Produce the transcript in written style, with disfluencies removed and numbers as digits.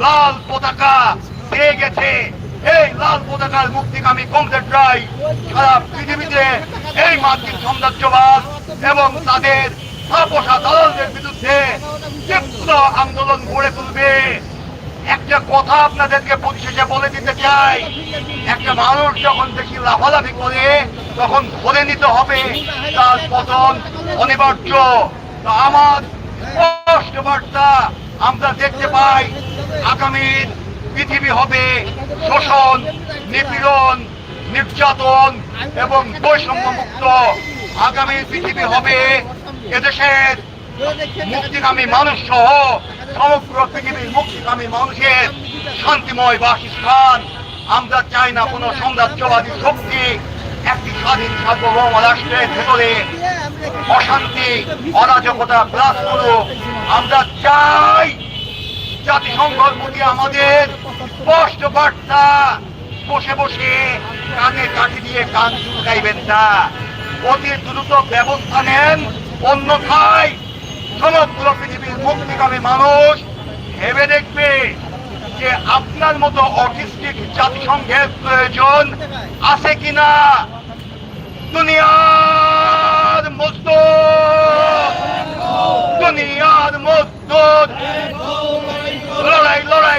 লাল পতাকা দিয়ে গেছে। এই লাল পতাকার মুক্তিকামী কমরেডরাই সারা পৃথিবীতে এই মার্কিন সাম্রাজ্যবাদ এবং তাদের আপোষা দালালদের বিরুদ্ধে তীব্র আন্দোলন গড়ে তুলবে। একটা কথা আপনাদেরকে পরিশেষে বলে দিতে চাই, একটা মানুষ যখন বেশি লাফালাফি করে তখন ধরে নিতে হবে তার পতন অনিবার্য। আমার স্পষ্ট বার্তা আমরা দেখতে পাই, আগামীর পৃথিবী হবে শোষণ, নিপীড়ন, নির্যাতন এবং বৈষম্য মুক্ত। আগামীর পৃথিবী হবে এদেশের মুক্তিকামী মানুষ সহ সমগ্র পৃথিবীর মুক্তিকামী মানুষের শান্তিময় বাসস্থান। আমরা চাই না কোনো সাম্রাজ্যবাদী শক্তি একটি স্বাধীন সার্বভৌম রাষ্ট্রের ভেতরে অশান্তি অরাজকতা বিরাজ করুক। আমরা চাই জাতিসংঘের প্রতি আমাদের স্পষ্ট বার্তা, বসে বসে কানে কাঠি দিয়ে কান চুলকাইবেন না, অতি দ্রুত ব্যবস্থা নেন, অন্যথায় সমগ্র পৃথিবীর মুক্তিকামী মানুষ ভেবে দেখবে যে আপনার মতো অটিস্টিক জাতিসংঘের প্রয়োজন আছে কিনা। দুনিয়া